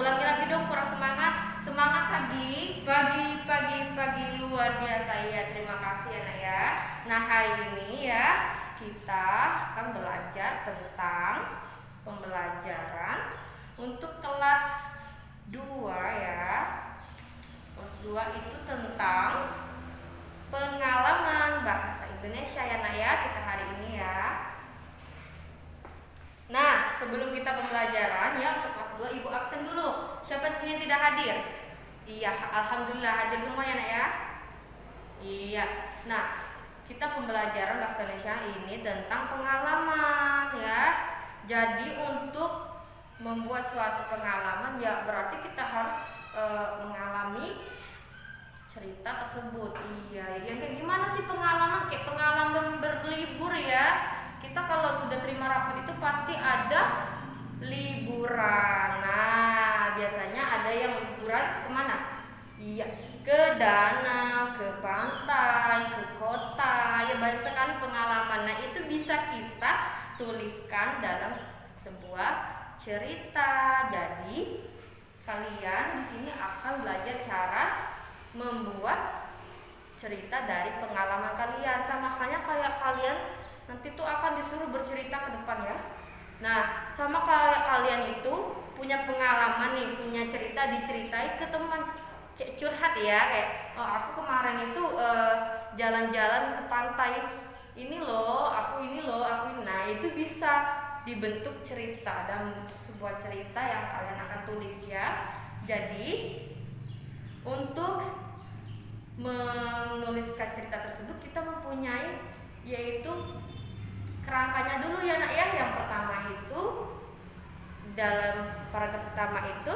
ulangi lagi dong, kurang semangat. Semangat pagi, pagi luar biasa ya. Terima kasih ya nak ya. Nah hari ini ya kita akan belajar tentang pembelajaran untuk kelas 2 ya. Kelas 2 itu tentang pengalaman bahasa Indonesia ya nak ya, kita hari ini ya. Nah, sebelum kita pembelajaran ya untuk kelas 2, Ibu absen dulu. Siapa di sini yang tidak hadir? Iya, alhamdulillah hadir semua ya nak ya. Iya. Nah, kita pembelajaran bahasa Indonesia ini tentang pengalaman ya. Jadi untuk membuat suatu pengalaman ya berarti kita harus mengalami cerita tersebut. Iya, yang kayak gimana sih pengalaman? Kayak pengalaman berlibur ya. Kita kalau sudah terima rapot itu pasti ada liburan. Nah, biasanya ada yang liburan kemana? Iya, ke danau, ke pantai, ke kota. Ya banyak sekali pengalaman. Nah, itu bisa kita tuliskan dalam sebuah cerita. Jadi kalian di sini akan belajar cara membuat cerita dari pengalaman kalian. Sama halnya kayak kalian nanti tuh akan disuruh bercerita ke depan ya. Nah, sama kayak kalian itu punya pengalaman nih, punya cerita diceritain ke teman. Kayak curhat ya, kayak aku kemarin itu jalan-jalan ke pantai. Ini loh, aku ini loh, aku ini. Nah, itu bisa dibentuk cerita dan sebuah cerita yang kalian akan tulis ya. Jadi, untuk menuliskan cerita tersebut kita mempunyai yaitu kerangkanya dulu ya nak ya. Yang pertama itu dalam paragraf pertama itu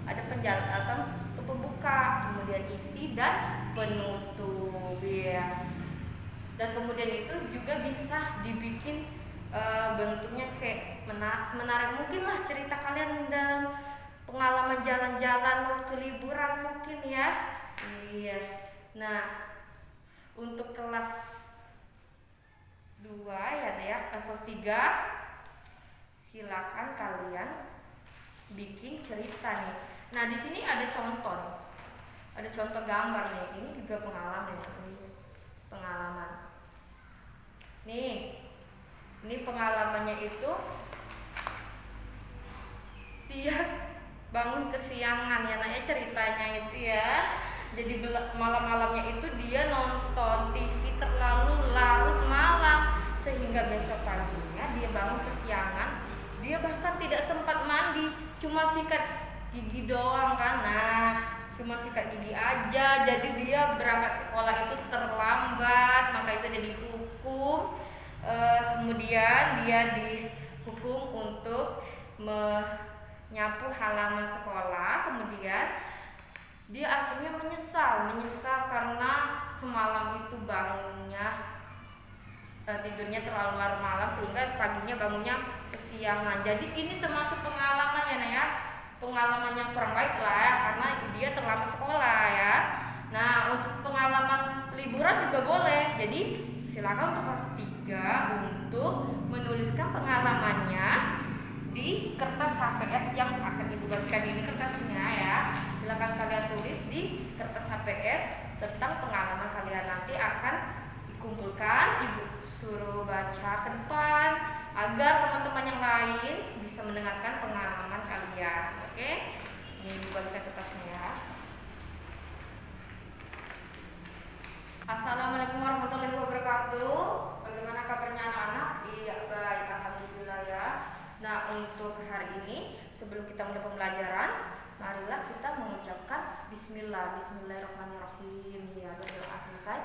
ada penjelasan untuk pembuka, kemudian isi dan penutup ya. Dan kemudian itu juga bisa dibikin bentuknya kayak menarik mungkin lah cerita kalian dalam pengalaman jalan-jalan waktu liburan mungkin ya. Iya. Nah, untuk kelas 2 ya, kelas 3 silakan kalian bikin cerita nih. Nah, di sini ada contoh nih. Ada contoh gambar nih. Ini juga pengalaman ya. Pengalaman. Nih. Ini pengalamannya itu dia bangun kesiangan ya, nanya ceritanya itu ya. Jadi malam-malamnya itu dia nonton TV terlalu larut malam sehingga besok paginya dia bangun kesiangan. Dia bahkan tidak sempat mandi, cuma sikat gigi doang kan. Nah, cuma sikat gigi aja. Jadi dia berangkat sekolah itu terlambat, maka itu dia dihukum. Kemudian dia dihukum untuk menyapu halaman sekolah. Kemudian dia akhirnya menyesal karena semalam itu bangunnya tidurnya terlalu larut malam sehingga paginya bangunnya kesiangan. Jadi ini termasuk pengalaman ya, Naya. Pengalaman yang kurang baik lah ya, karena dia terlambat sekolah ya. Nah, untuk pengalaman liburan juga boleh. Jadi silakan untuk kelas 3 untuk menuliskan pengalamannya di kertas HPS yang akan Ibu bagikan ini kertasnya ya. Silakan kalian tulis di kertas HPS tentang pengalaman kalian. Nanti akan dikumpulkan, Ibu suruh baca ke depan agar teman-teman yang lain bisa mendengarkan pengalaman kalian. Oke? Ini Ibu bagikan kertasnya ya. Assalamualaikum warahmatullahi wabarakatuh. Bagaimana kabarnya anak-anak? Iya baik, alhamdulillah ya. Nah, untuk hari ini sebelum kita mulai pembelajaran, marilah kita mengucapkan Bismillahirrahmanirrahim ya, berdoa selesai.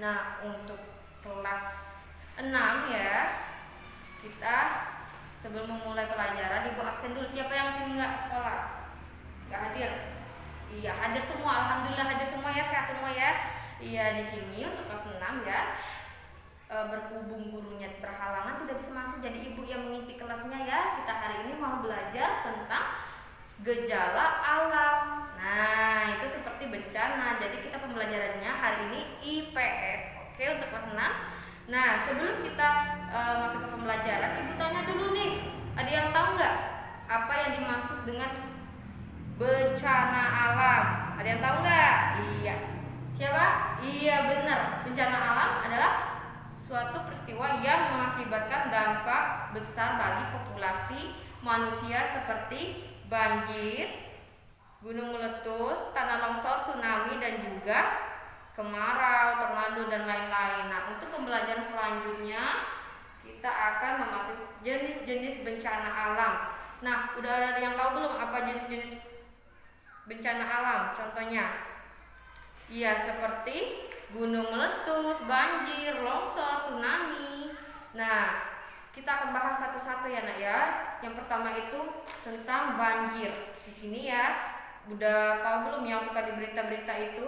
Nah, untuk kelas 6 ya, kita sebelum memulai pelajaran Ibu absen dulu. Siapa yang sini nggak sekolah? Nggak hadir? Iya, hadir semua, alhamdulillah hadir semua ya, sehat semua ya. Iya, di sini untuk kelas 6 ya. Berhubung gurunya berhalangan tidak bisa masuk, jadi Ibu yang mengisi kelasnya ya. Kita hari ini mau belajar tentang gejala alam. Nah, itu seperti bencana. Jadi kita pembelajarannya hari ini IPS. Oke, untuk kelas 6. Nah, sebelum kita masuk ke pembelajaran, Ibu tanya dulu nih. Ada yang tahu nggak apa yang dimaksud dengan bencana alam. Ada yang tahu nggak? Iya. Siapa? Iya benar. Bencana alam adalah suatu peristiwa yang mengakibatkan dampak besar bagi populasi manusia seperti banjir, gunung meletus, tanah longsor, tsunami, dan juga kemarau, tornado, dan lain-lain. Nah, untuk pembelajaran selanjutnya kita akan memasuki jenis-jenis bencana alam. Nah, udah ada yang tahu belum apa jenis-jenis bencana alam? Contohnya, iya seperti gunung meletus, banjir, longsor, tsunami. Nah, kita akan bahas satu-satu ya nak ya. Yang pertama itu tentang banjir. Di sini ya, udah tahu belum yang suka di berita-berita itu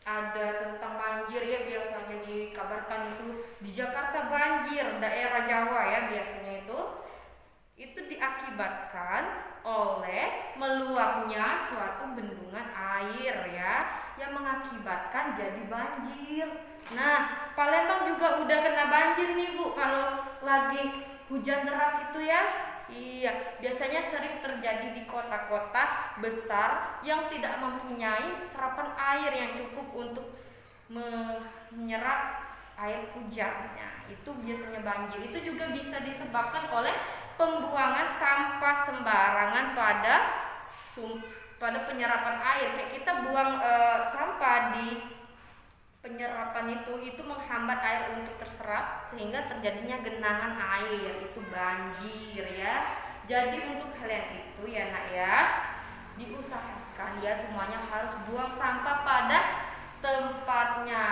ada tentang banjir ya, biasanya dikabarkan itu di Jakarta banjir, daerah Jawa ya biasanya itu diakibatkan oleh meluapnya suatu bendungan air ya yang mengakibatkan jadi banjir. Nah, Palembang juga udah kena banjir nih Bu kalau lagi hujan deras itu ya. Iya, biasanya sering terjadi di kota-kota besar yang tidak mempunyai serapan air yang cukup untuk menyerap air hujan. Nah, itu biasanya banjir. Itu juga bisa disebabkan oleh pembuangan sampah sembarangan pada penyerapan air. Kayak kita buang sampah di penyerapan itu menghambat air untuk terserap sehingga terjadinya genangan air, itu banjir ya. Jadi untuk kalian itu ya nak ya, diusahakan ya semuanya harus buang sampah pada tempatnya.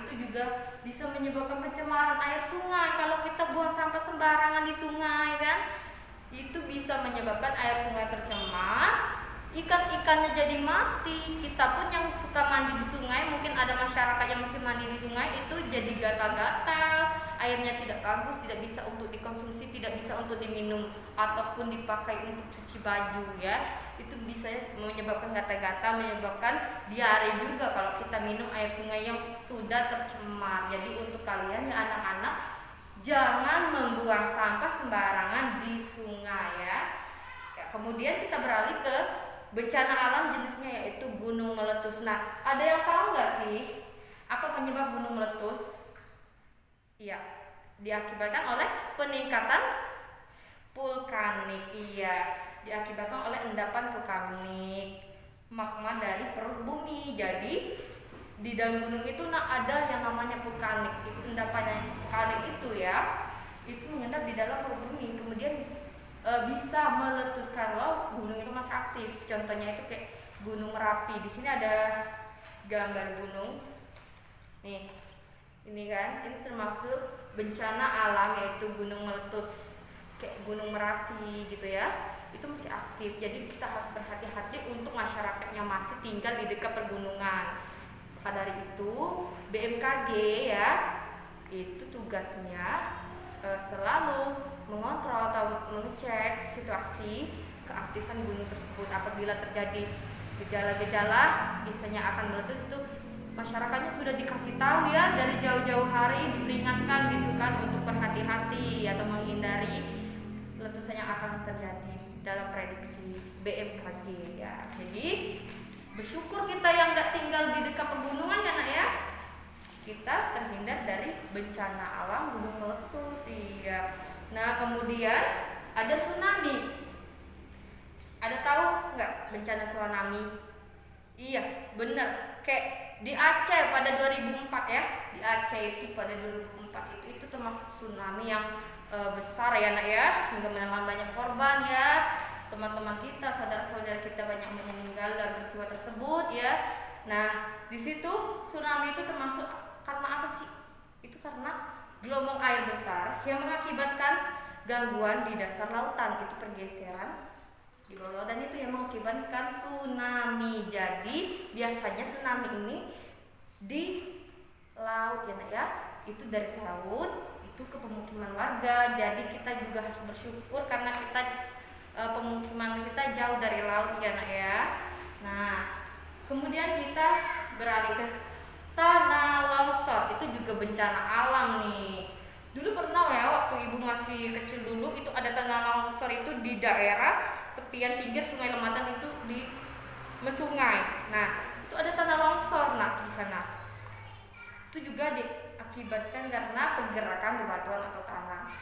Itu juga bisa menyebabkan pencemaran air sungai. Kalau kita buang sampah sembarangan di sungai kan, itu bisa menyebabkan air sungai tercemar, ikan-ikannya jadi mati. Kita pun yang suka mandi di sungai, mungkin ada masyarakat yang masih mandi di sungai, itu jadi gatal-gatal, airnya tidak bagus, tidak bisa untuk dikonsumsi, tidak bisa untuk diminum ataupun dipakai untuk cuci baju ya. Itu bisa menyebabkan gatal-gatal, menyebabkan diare juga kalau kita minum air sungai yang sudah tercemar. Jadi untuk kalian ya anak-anak, jangan membuang sampah sembarangan di sungai ya. Kemudian kita beralih ke bencana alam jenisnya yaitu gunung meletus. Nah, ada yang tahu nggak sih apa penyebab gunung meletus? Iya, diakibatkan oleh peningkatan vulkanik. Iya, diakibatkan oleh endapan vulkanik magma dari perut bumi. Jadi di dalam gunung itu ada yang namanya vulkanik. Itu endapannya vulkanik itu ya, itu mengendap di dalam perut bumi. Kemudian bisa meletus kalau gunung itu masih aktif. Contohnya itu kayak Gunung Merapi. Di sini ada gambar gunung. Nih, ini kan, ini termasuk bencana alam yaitu gunung meletus kayak Gunung Merapi gitu ya. Itu masih aktif. Jadi kita harus berhati-hati untuk masyarakat yang masih tinggal di dekat pergunungan. Maka dari itu BMKG ya, itu tugasnya selalu mengontrol atau mengecek situasi keaktifan gunung tersebut. Apabila terjadi gejala-gejala misalnya akan meletus, itu masyarakatnya sudah dikasih tahu ya dari jauh-jauh hari, diperingatkan gitu kan untuk berhati-hati atau menghindari letusan yang akan terjadi dalam prediksi BMKG ya. Jadi bersyukur kita yang nggak tinggal di dekat pegunungan ya nak ya, kita terhindar dari bencana alam gunung meletus ya. Nah, kemudian ada tsunami. Ada tahu nggak bencana tsunami? Iya, benar. Kayak di Aceh pada 2004 ya. Di Aceh itu pada 2004 itu termasuk tsunami yang besar ya nak ya, hingga menelan banyak korban ya. Teman-teman kita, saudara-saudara kita banyak meninggal dalam peristiwa tersebut ya. Nah, di situ tsunami itu termasuk karena apa sih? Itu karena gelombang air besar yang mengakibatkan gangguan di dasar lautan, itu pergeseran di bawah laut, dan itu yang mengakibatkan tsunami. Jadi biasanya tsunami ini di laut ya nak ya, itu dari laut itu ke pemukiman warga. Jadi kita juga harus bersyukur karena kita pemukiman kita jauh dari laut ya nak ya. Nah, kemudian kita beralih ke tanah longsor. Itu juga bencana alam nih. Dulu pernah ya waktu ibu masih kecil dulu, itu ada tanah longsor itu di daerah tepian pinggir Sungai Lematan, itu di sungai. Nah, itu ada tanah longsor di sana. Itu juga diakibatkan karena pergerakan bebatuan atau tanah.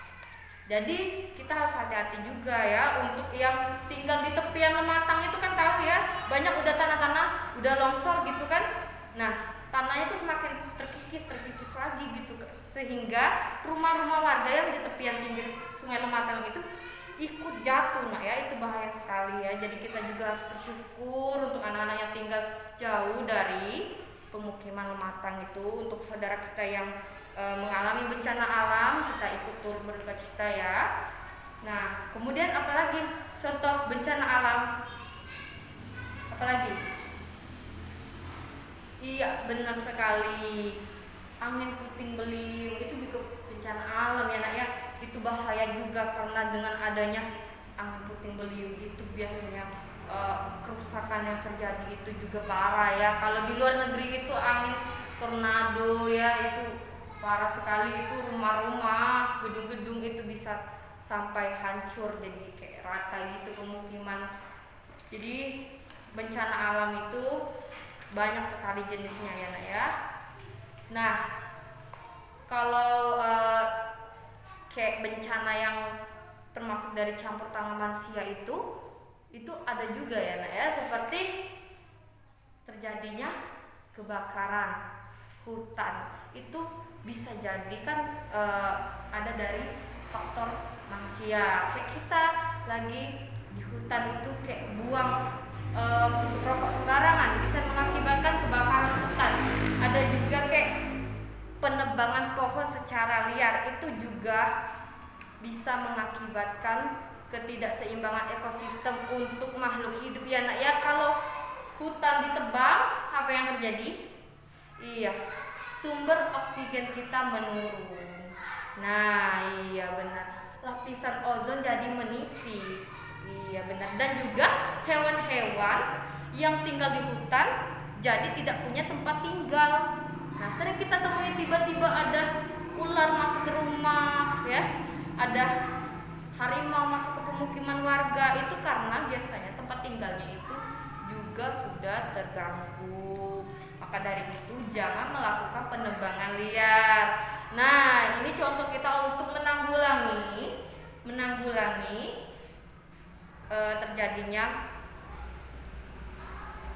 Jadi kita harus hati-hati juga ya untuk yang tinggal di tepian Lematang itu kan tahu ya, banyak udah tanah-tanah udah longsor gitu kan. Nah, tanahnya itu semakin terkikis lagi gitu, sehingga rumah-rumah warga yang di tepian pinggir Sungai Lematang itu ikut jatuh. Nah ya, itu bahaya sekali ya. Jadi kita juga harus bersyukur untuk anak-anak yang tinggal jauh dari pemukiman Lematang itu. Untuk saudara kita yang mengalami bencana alam, kita ikut turut berduka cita ya. Nah, kemudian apalagi contoh bencana alam? Apalagi? Iya, benar sekali. Angin puting beliung itu juga bencana alam ya nak ya. Itu bahaya juga karena dengan adanya angin puting beliung itu biasanya kerusakan yang terjadi itu juga parah ya. Kalau di luar negeri itu angin tornado ya, itu parah sekali, itu rumah-rumah, gedung-gedung itu bisa sampai hancur jadi kayak rata gitu pemukiman. Jadi bencana alam itu banyak sekali jenisnya ya nak ya. Nah, kalau kayak bencana yang termasuk dari campur tangan manusia itu ada juga ya nak ya, seperti terjadinya kebakaran hutan. Itu bisa jadi kan ada dari faktor manusia, kayak kita lagi di hutan itu kayak buang untuk rokok sembarangan bisa mengakibatkan kebakaran hutan. Ada juga kayak penebangan pohon secara liar, itu juga bisa mengakibatkan ketidakseimbangan ekosistem untuk makhluk hidup ya nak ya. Kalau hutan ditebang, apa yang terjadi? Iya, sumber oksigen kita menurun. Nah, iya benar. Lapisan ozon jadi menipis. Iya benar. Dan juga hewan-hewan yang tinggal di hutan jadi tidak punya tempat tinggal. Nah, sering kita temui tiba-tiba ada ular masuk ke rumah ya. Ada harimau masuk ke pemukiman warga, itu karena biasanya tempat tinggalnya itu juga sudah terganggu. Maka dari itu jangan melakukan penebangan liar. Nah, ini contoh kita untuk menanggulangi terjadinya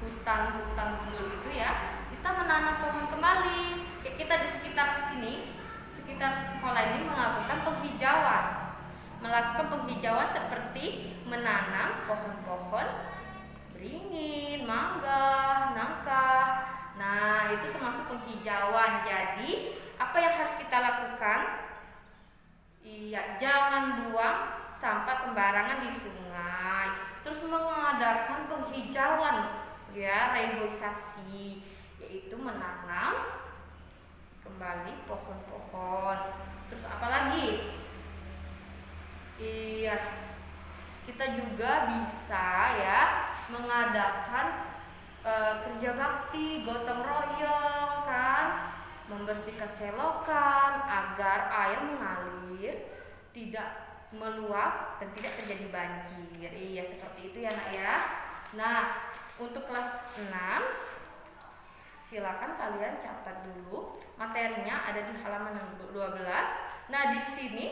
hutan gundul itu ya. Kita menanam pohon kembali. Kita di sekitar sekolah ini melakukan penghijauan seperti menanam pohon-pohon beringin, mangga, nangka. Nah, itu termasuk penghijauan. Jadi, apa yang harus kita lakukan? Iya, jangan buang sampah sembarangan di sungai. Terus mengadakan penghijauan, ya, reboisasi, yaitu menanam kembali pohon-pohon. Terus apa lagi? Iya, kita juga bisa ya mengadakan kerja bakti, gotong royong kan, membersihkan selokan agar air mengalir, tidak meluap dan tidak terjadi banjir. Iya, seperti itu ya nak ya. Nah, untuk kelas 6 silakan kalian catat dulu materinya, ada di halaman 12. Nah, di sini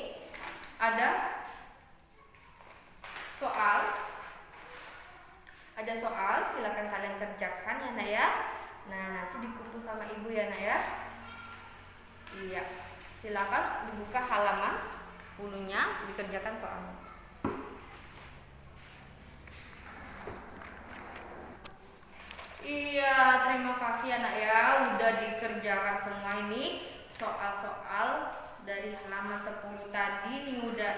ada soal, silakan kalian kerjakan ya nak ya. Nah, nanti dikumpul sama ibu ya nak ya. Iya, silakan dibuka halaman 10-nya, dikerjakan soalnya. Iya, terima kasih anak ya, udah dikerjakan semua ini soal-soal dari halaman 10 tadi. Ini udah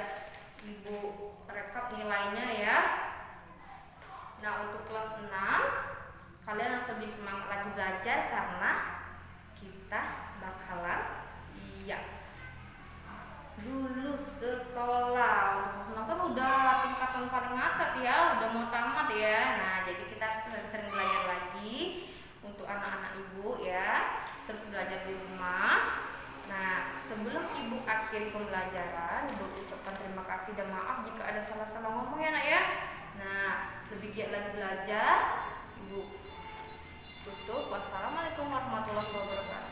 ibu rekap nilainya ya. Nah, untuk kelas 6 kalian harus lebih semangat lagi belajar karena kita bakalan lulus sekolah. Untuk kelas 6 kan udah tingkatan paling atas ya, udah mau tamat ya. Nah, jadi kita harus sering belajar lagi untuk anak-anak ibu ya. Terus belajar di rumah. Nah, sebelum ibu akhiri pembelajaran, ibu ucapkan terima kasih dan maaf jika ada salah-salah ngomong ya nak ya. Nah, lebih giat lagi belajar, ibu ditutup. Wassalamualaikum warahmatullahi wabarakatuh.